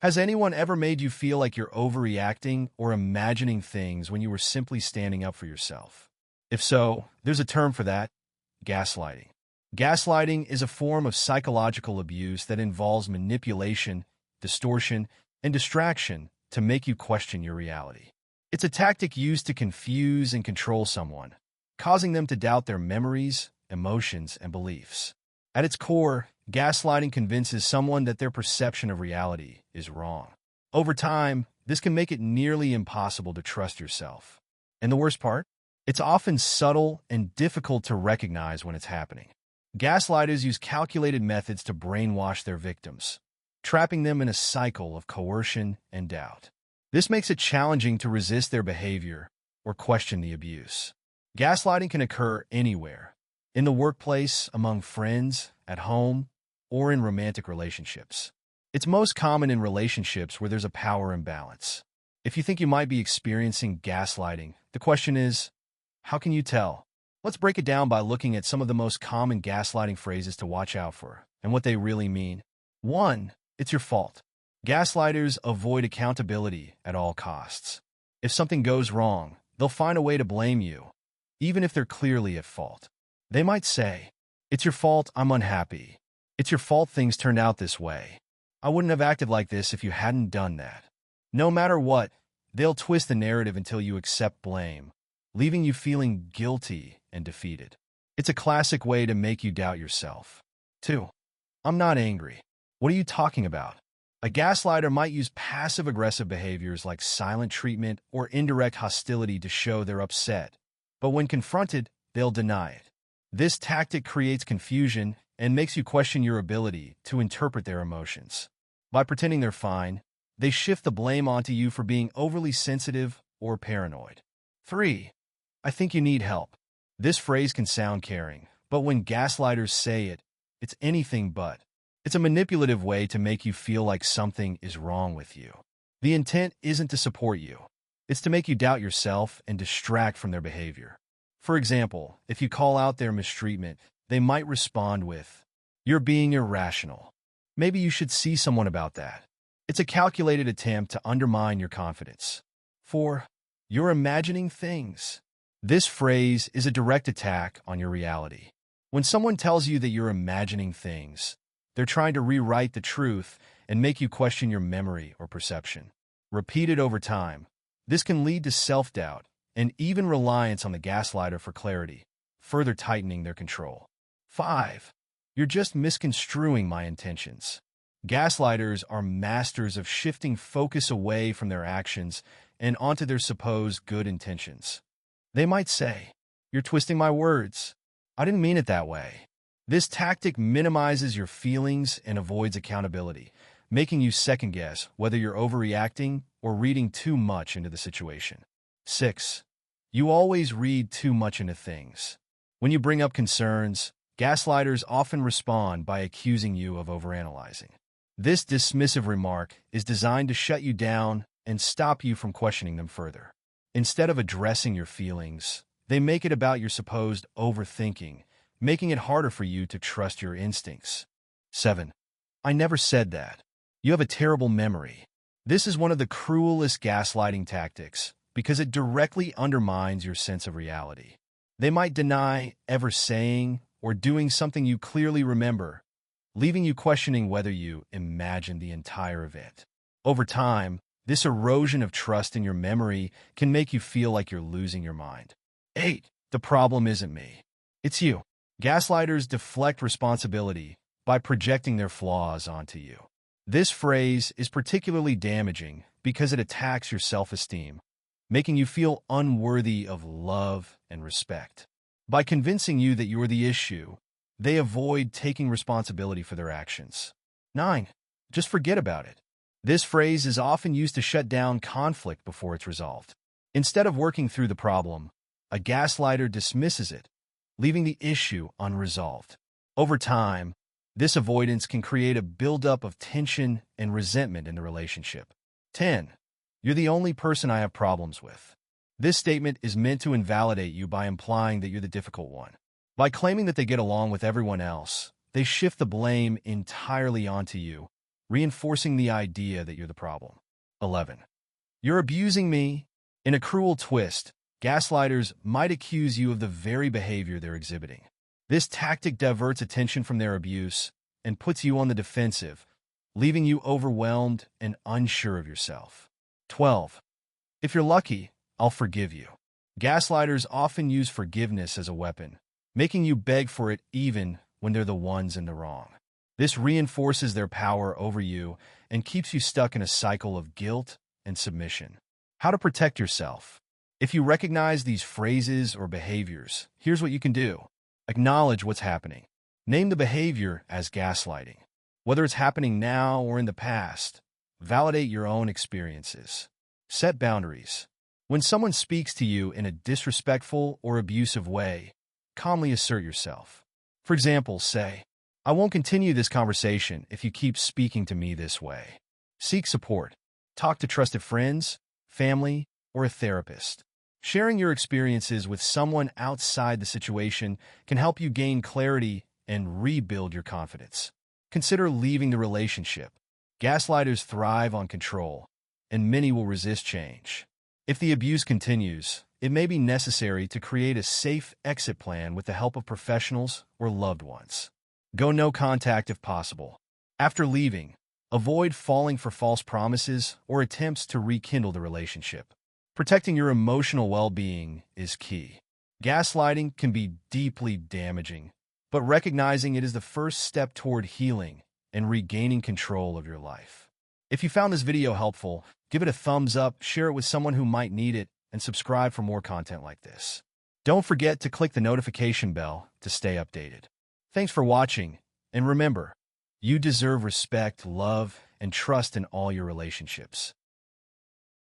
Has anyone ever made you feel like you're overreacting or imagining things when you were simply standing up for yourself? If so, there's a term for that: gaslighting. Gaslighting is a form of psychological abuse that involves manipulation, distortion, and distraction to make you question your reality. It's a tactic used to confuse and control someone, causing them to doubt their memories, emotions, and beliefs. At its core, gaslighting convinces someone that their perception of reality is wrong. Over time, this can make it nearly impossible to trust yourself. And the worst part? It's often subtle and difficult to recognize when it's happening. Gaslighters use calculated methods to brainwash their victims, trapping them in a cycle of coercion and doubt. This makes it challenging to resist their behavior or question the abuse. Gaslighting can occur anywhere: in the workplace, among friends, at home, or in romantic relationships. It's most common in relationships where there's a power imbalance. If you think you might be experiencing gaslighting, the question is, how can you tell? Let's break it down by looking at some of the most common gaslighting phrases to watch out for and what they really mean. 1. It's your fault. Gaslighters avoid accountability at all costs. If something goes wrong, they'll find a way to blame you, even if they're clearly at fault. They might say, "It's your fault I'm unhappy. It's your fault things turned out this way. I wouldn't have acted like this if you hadn't done that." No matter what, they'll twist the narrative until you accept blame, leaving you feeling guilty and defeated. It's a classic way to make you doubt yourself. 2. I'm not angry. What are you talking about? A gaslighter might use passive-aggressive behaviors like silent treatment or indirect hostility to show they're upset, but when confronted, they'll deny it. This tactic creates confusion and makes you question your ability to interpret their emotions. By pretending they're fine, they shift the blame onto you for being overly sensitive or paranoid. 3. I think you need help. This phrase can sound caring, but when gaslighters say it, it's anything but. It's a manipulative way to make you feel like something is wrong with you. The intent isn't to support you. It's to make you doubt yourself and distract from their behavior. For example, if you call out their mistreatment, they might respond with, "You're being irrational. Maybe you should see someone about that." It's a calculated attempt to undermine your confidence. 4. You're imagining things. This phrase is a direct attack on your reality. When someone tells you that you're imagining things, they're trying to rewrite the truth and make you question your memory or perception. Repeated over time, this can lead to self-doubt and even reliance on the gaslighter for clarity, further tightening their control. 5. You're just misconstruing my intentions. Gaslighters are masters of shifting focus away from their actions and onto their supposed good intentions. They might say, "You're twisting my words. I didn't mean it that way." This tactic minimizes your feelings and avoids accountability, making you second-guess whether you're overreacting or reading too much into the situation. 6. You always read too much into things. When you bring up concerns, gaslighters often respond by accusing you of overanalyzing. This dismissive remark is designed to shut you down and stop you from questioning them further. Instead of addressing your feelings, they make it about your supposed overthinking, making it harder for you to trust your instincts. 7. I never said that. You have a terrible memory. This is one of the cruelest gaslighting tactics because it directly undermines your sense of reality. They might deny ever saying or doing something you clearly remember, leaving you questioning whether you imagined the entire event. Over time, this erosion of trust in your memory can make you feel like you're losing your mind. 8. The problem isn't me. It's you. Gaslighters deflect responsibility by projecting their flaws onto you. This phrase is particularly damaging because it attacks your self-esteem, making you feel unworthy of love and respect. By convincing you that you're the issue, they avoid taking responsibility for their actions. 9. Just forget about it. This phrase is often used to shut down conflict before it's resolved. Instead of working through the problem, a gaslighter dismisses it, leaving the issue unresolved. Over time, this avoidance can create a buildup of tension and resentment in the relationship. 10. You're the only person I have problems with. This statement is meant to invalidate you by implying that you're the difficult one. By claiming that they get along with everyone else, they shift the blame entirely onto you, reinforcing the idea that you're the problem. 11. You're abusing me. In a cruel twist, gaslighters might accuse you of the very behavior they're exhibiting. This tactic diverts attention from their abuse and puts you on the defensive, leaving you overwhelmed and unsure of yourself. 12. If you're lucky, I'll forgive you. Gaslighters often use forgiveness as a weapon, making you beg for it even when they're the ones in the wrong. This reinforces their power over you and keeps you stuck in a cycle of guilt and submission. How to protect yourself. If you recognize these phrases or behaviors, here's what you can do. Acknowledge what's happening. Name the behavior as gaslighting. Whether it's happening now or in the past, validate your own experiences. Set boundaries. When someone speaks to you in a disrespectful or abusive way, calmly assert yourself. For example, say, "I won't continue this conversation if you keep speaking to me this way." Seek support. Talk to trusted friends, family, or a therapist. Sharing your experiences with someone outside the situation can help you gain clarity and rebuild your confidence. Consider leaving the relationship. Gaslighters thrive on control, and many will resist change. If the abuse continues, it may be necessary to create a safe exit plan with the help of professionals or loved ones. Go no contact if possible. After leaving, avoid falling for false promises or attempts to rekindle the relationship. Protecting your emotional well-being is key. Gaslighting can be deeply damaging, but recognizing it is the first step toward healing and regaining control of your life. If you found this video helpful, give it a thumbs up, share it with someone who might need it, and subscribe for more content like this. Don't forget to click the notification bell to stay updated. Thanks for watching, and remember, you deserve respect, love, and trust in all your relationships.